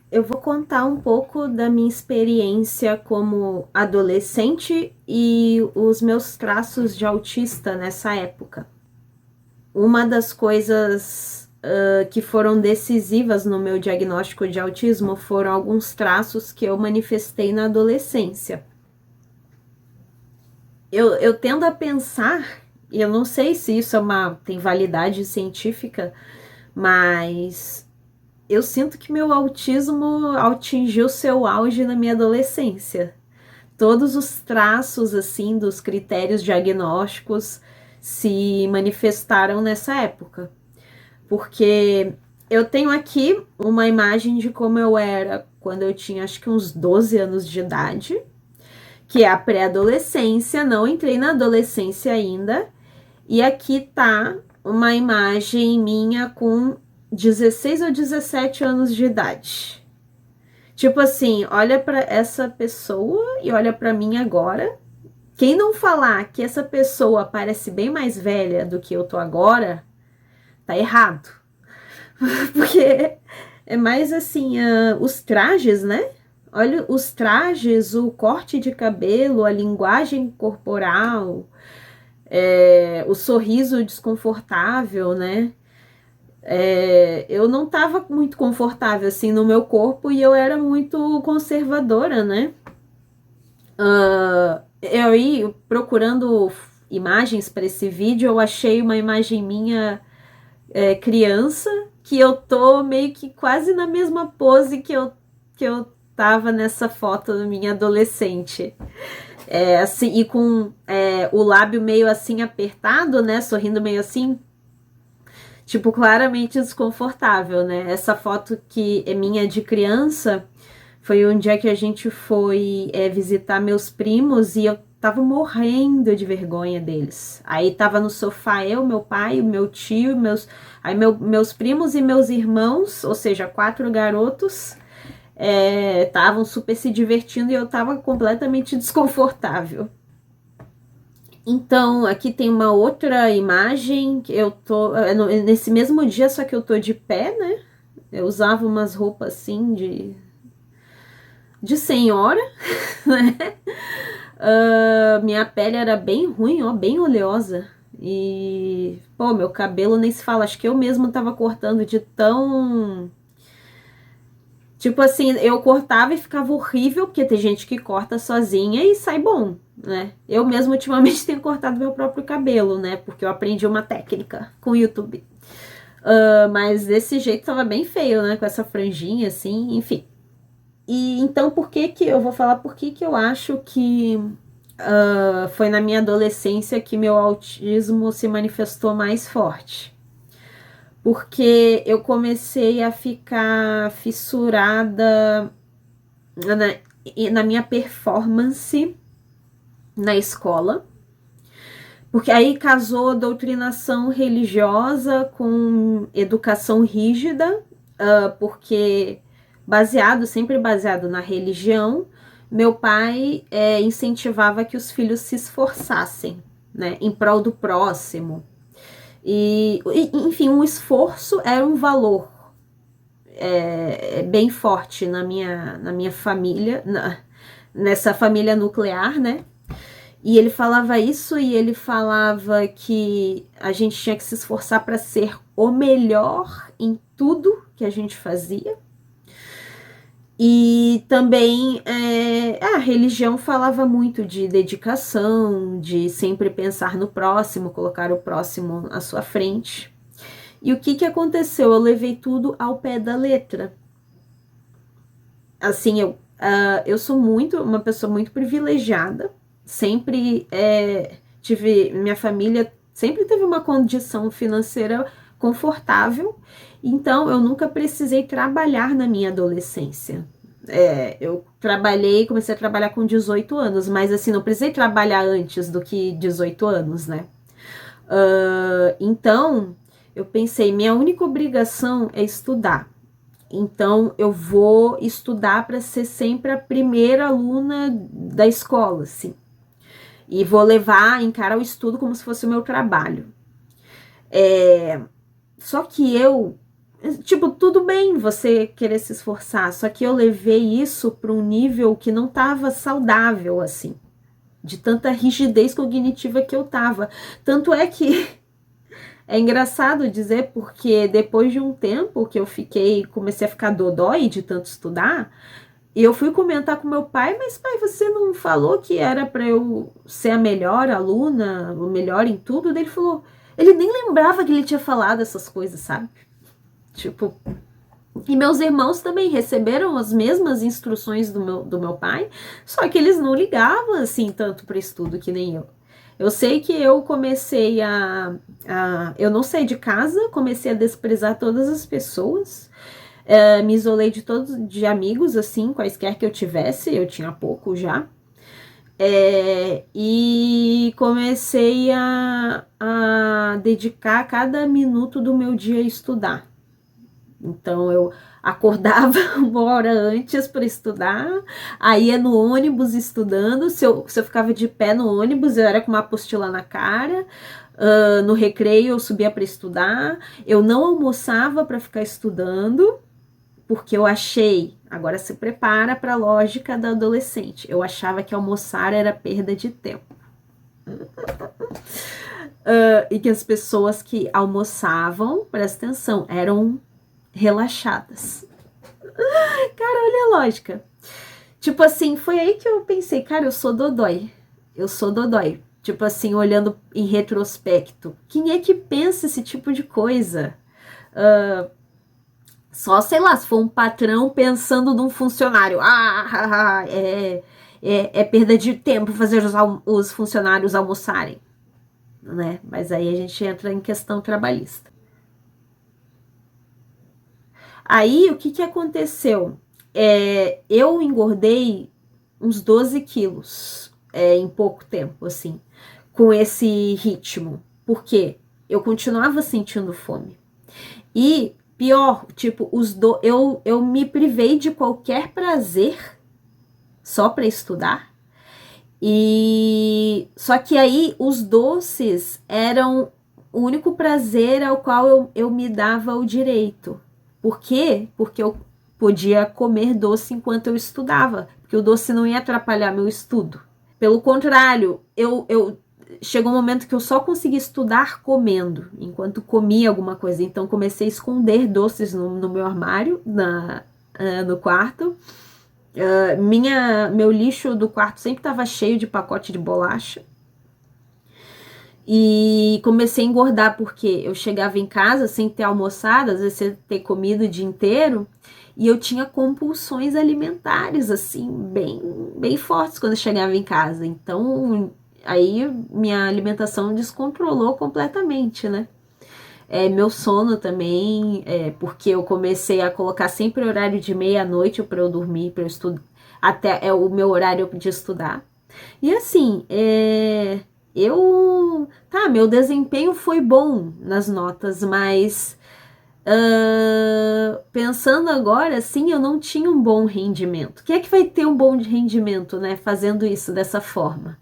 Eu vou contar um pouco da minha experiência como adolescente e os meus traços de autista nessa época. Uma das coisas que foram decisivas no meu diagnóstico de autismo foram alguns traços que eu manifestei na adolescência. Eu tendo a pensar, e eu não sei se isso tem validade científica, mas eu sinto que meu autismo atingiu seu auge na minha adolescência. Todos os traços, assim, dos critérios diagnósticos se manifestaram nessa época. Porque eu tenho aqui uma imagem de como eu era quando eu tinha acho que uns 12 anos de idade, que é a pré-adolescência, não entrei na adolescência ainda. E aqui tá uma imagem minha com 16 ou 17 anos de idade. Tipo assim, olha para essa pessoa e olha para mim agora. Quem não falar que essa pessoa parece bem mais velha do que eu tô agora, tá errado. Porque é mais assim, os trajes, né? Olha os trajes, o corte de cabelo, a linguagem corporal, o sorriso desconfortável, né? Eu não estava muito confortável assim no meu corpo e eu era muito conservadora, né? Eu ia procurando imagens para esse vídeo, eu achei uma imagem minha criança, que eu tô meio que quase na mesma pose que eu tava nessa foto da minha adolescente. Assim, e com o lábio meio assim apertado, né? Sorrindo meio assim, tipo, claramente desconfortável, né? Essa foto que é minha de criança foi um dia que a gente foi visitar meus primos e eu tava morrendo de vergonha deles. Aí tava no sofá eu, meu pai, o meu tio, meus primos e meus irmãos, ou seja, 4 garotos, estavam super se divertindo e eu tava completamente desconfortável. Então, aqui tem uma outra imagem que eu tô nesse mesmo dia, só que eu tô de pé, né? Eu usava umas roupas assim de senhora, né? Minha pele era bem ruim, ó, bem oleosa. E, pô, meu cabelo nem se fala. Acho que eu mesma tava cortando de tão. Tipo assim, eu cortava e ficava horrível, porque tem gente que corta sozinha e sai bom, né? Eu mesma ultimamente tenho cortado meu próprio cabelo, né? Porque eu aprendi uma técnica com o YouTube. Mas desse jeito tava bem feio, né? Com essa franjinha, assim, enfim. E então, por que que eu vou falar por que que eu acho que foi na minha adolescência que meu autismo se manifestou mais forte? Porque eu comecei a ficar fissurada na minha performance na escola. Porque aí casou doutrinação religiosa com educação rígida, porque sempre baseado na religião, meu pai incentivava que os filhos se esforçassem, né, em prol do próximo. Enfim, o esforço era um valor bem forte na minha família, nessa família nuclear, né? E ele falava isso e ele falava que a gente tinha que se esforçar para ser o melhor em tudo que a gente fazia. E também a religião falava muito de dedicação, de sempre pensar no próximo, colocar o próximo à sua frente. E o que que aconteceu? Eu levei tudo ao pé da letra. Assim, eu sou uma pessoa muito privilegiada, sempre minha família sempre teve uma condição financeira confortável, então eu nunca precisei trabalhar na minha adolescência. Eu comecei a trabalhar com 18 anos, mas assim, não precisei trabalhar antes do que 18 anos, né? Então, eu pensei, minha única obrigação é estudar. Então, eu vou estudar para ser sempre a primeira aluna da escola, assim. E vou encarar o estudo como se fosse o meu trabalho. Só que eu Tipo, tudo bem você querer se esforçar, só que eu levei isso para um nível que não estava saudável, assim, de tanta rigidez cognitiva que eu tava. Tanto é que é engraçado dizer, porque depois de um tempo que eu comecei a ficar dodói de tanto estudar, e eu fui comentar com meu pai, mas pai, você não falou que era para eu ser a melhor aluna, o melhor em tudo? Daí ele falou, ele nem lembrava que ele tinha falado essas coisas, sabe? Tipo, e meus irmãos também receberam as mesmas instruções do meu pai, só que eles não ligavam assim tanto para estudo que nem eu. Eu sei que eu comecei eu não saí de casa, comecei a desprezar todas as pessoas, me isolei de amigos, assim, quaisquer que eu tivesse, eu tinha pouco já. E comecei a dedicar cada minuto do meu dia a estudar. Então eu acordava 1 hora antes para estudar, aí ia no ônibus estudando. Se eu ficava de pé no ônibus, eu era com uma apostila na cara. No recreio eu subia para estudar. Eu não almoçava para ficar estudando, porque eu achei. Agora se prepara para a lógica da adolescente. Eu achava que almoçar era perda de tempo. E que as pessoas que almoçavam, presta atenção, eram relaxadas. Cara, olha a lógica. Tipo assim, foi aí que eu pensei, cara, eu sou dodói. Eu sou dodói. Tipo assim, olhando em retrospecto. Quem é que pensa esse tipo de coisa? Só, sei lá, se for um patrão pensando num funcionário. É perda de tempo fazer os funcionários almoçarem, né? Mas aí a gente entra em questão trabalhista. Aí, o que que aconteceu? Eu engordei uns 12 quilos em pouco tempo, assim, com esse ritmo. Por quê? Eu continuava sentindo fome. E, pior, tipo, eu me privei de qualquer prazer só para estudar. E só que aí os doces eram o único prazer ao qual eu me dava o direito. Por quê? Porque eu podia comer doce enquanto eu estudava, porque o doce não ia atrapalhar meu estudo. Pelo contrário, eu chegou um momento que eu só conseguia estudar comendo, enquanto comia alguma coisa. Então comecei a esconder doces no meu armário, no quarto. Meu lixo do quarto sempre estava cheio de pacote de bolacha. E comecei a engordar porque eu chegava em casa sem ter almoçado, às vezes sem ter comido o dia inteiro, e eu tinha compulsões alimentares, assim, bem, bem fortes quando eu chegava em casa. Então, aí minha alimentação descontrolou completamente, né? Meu sono também, porque eu comecei a colocar sempre horário de meia-noite para eu dormir, para eu estudar, até o meu horário de estudar. E assim, meu desempenho foi bom nas notas, mas pensando agora, sim, eu não tinha um bom rendimento. Quem é que vai ter um bom rendimento, né, fazendo isso dessa forma?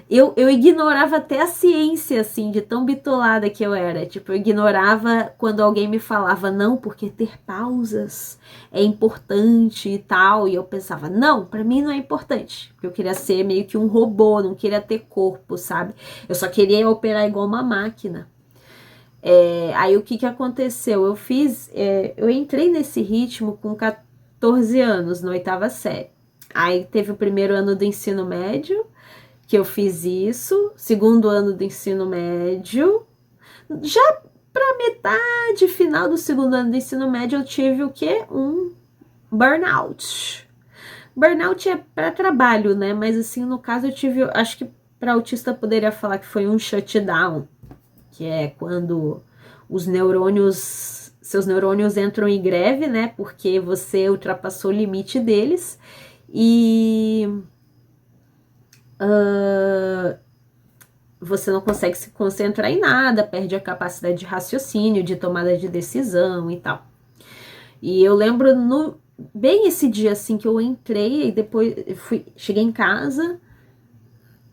Eu ignorava até a ciência, assim, de tão bitolada que eu era. Tipo, eu ignorava quando alguém me falava, não, porque ter pausas é importante e tal. E eu pensava, não, pra mim não é importante. Porque eu queria ser meio que um robô, não queria ter corpo, sabe? Eu só queria operar igual uma máquina. Aí o que que aconteceu? Eu entrei nesse ritmo com 14 anos, na 8ª série. Aí teve o primeiro ano do ensino médio, que eu fiz isso, segundo ano do ensino médio. Já para metade final do segundo ano do ensino médio, eu tive o quê? Um burnout. Burnout é para trabalho, né? Mas assim, no caso, eu tive, acho que para autista poderia falar que foi um shutdown, que é quando seus neurônios entram em greve, né? Porque você ultrapassou o limite deles e você não consegue se concentrar em nada, perde a capacidade de raciocínio, de tomada de decisão e tal. E eu lembro bem esse dia assim que eu entrei e depois cheguei em casa,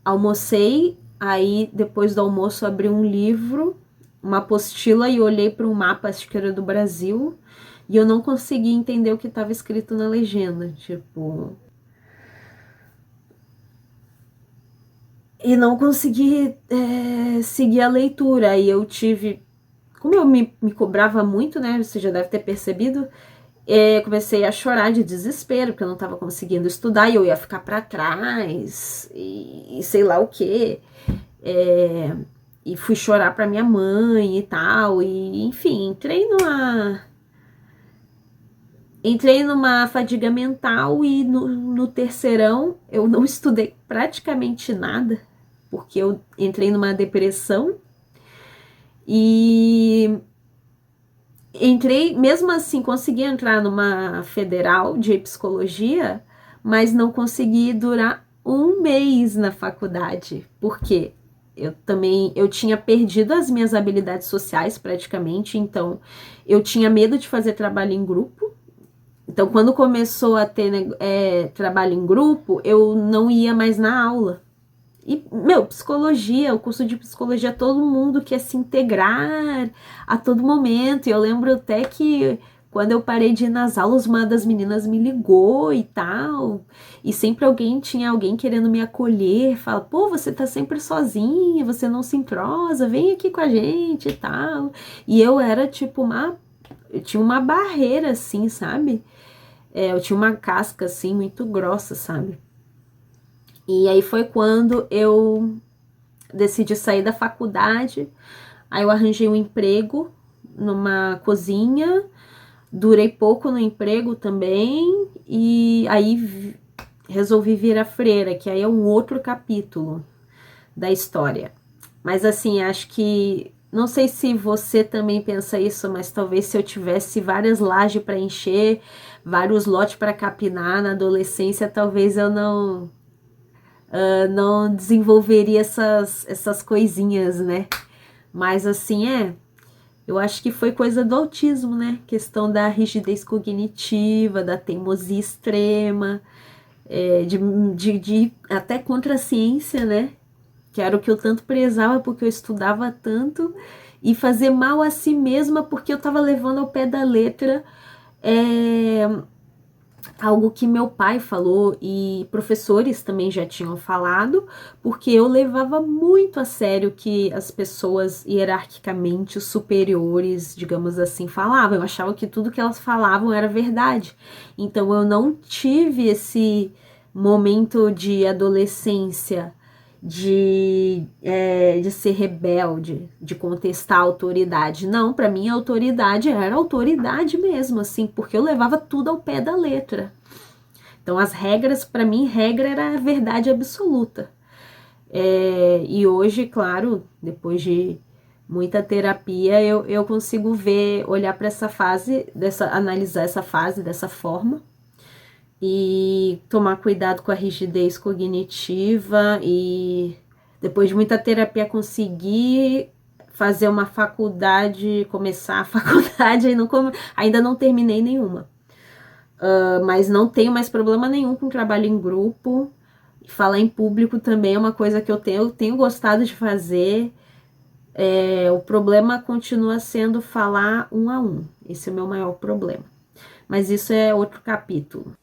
almocei, aí depois do almoço abri um livro uma apostila e olhei para um mapa, acho que era do Brasil, e eu não consegui entender o que estava escrito na legenda, tipo... E não consegui seguir a leitura, aí eu tive... Como eu me cobrava muito, né, você já deve ter percebido, comecei a chorar de desespero, porque eu não estava conseguindo estudar, e eu ia ficar para trás, e sei lá o quê. E fui chorar para minha mãe e tal, e enfim, entrei numa fadiga mental e no terceirão eu não estudei praticamente nada, porque eu entrei numa depressão e entrei, mesmo assim, consegui entrar numa federal de psicologia, mas não consegui durar um mês na faculdade, porque eu tinha perdido as minhas habilidades sociais praticamente, então eu tinha medo de fazer trabalho em grupo. Então, quando começou a ter trabalho em grupo, eu não ia mais na aula. E, psicologia, o curso de psicologia, todo mundo quer se integrar a todo momento. E eu lembro até que quando eu parei de ir nas aulas, uma das meninas me ligou e tal. E sempre tinha alguém querendo me acolher, fala, pô, você tá sempre sozinha, você não se entrosa, vem aqui com a gente e tal. E eu era tipo eu tinha uma barreira assim, sabe? Eu tinha uma casca assim muito grossa, sabe? E aí foi quando eu decidi sair da faculdade. Aí eu arranjei um emprego numa cozinha, durei pouco no emprego também, e aí resolvi virar freira, que aí é um outro capítulo da história. Mas assim, acho que não sei se você também pensa isso, mas talvez se eu tivesse várias lajes para encher, vários lotes para capinar na adolescência, talvez eu não desenvolveria essas coisinhas, né? Mas assim, eu acho que foi coisa do autismo, né? Questão da rigidez cognitiva, da teimosia extrema, de até contra a ciência, né? Que era o que eu tanto prezava, porque eu estudava tanto, e fazer mal a si mesma, porque eu estava levando ao pé da letra algo que meu pai falou e professores também já tinham falado, porque eu levava muito a sério que as pessoas hierarquicamente superiores, digamos assim, falavam. Eu achava que tudo que elas falavam era verdade. Então eu não tive esse momento de adolescência de ser rebelde, de contestar a autoridade. Não, para mim a autoridade era autoridade mesmo, assim, porque eu levava tudo ao pé da letra. Então as regras, para mim, regra era a verdade absoluta. E hoje, claro, depois de muita terapia, eu consigo olhar para essa fase, analisar essa fase dessa forma e tomar cuidado com a rigidez cognitiva e depois de muita terapia conseguir fazer uma faculdade, começar a faculdade, ainda não terminei nenhuma. Mas não tenho mais problema nenhum com trabalho em grupo. Falar em público também é uma coisa que eu tenho gostado de fazer. O problema continua sendo falar um a um. Esse é o meu maior problema. Mas isso é outro capítulo.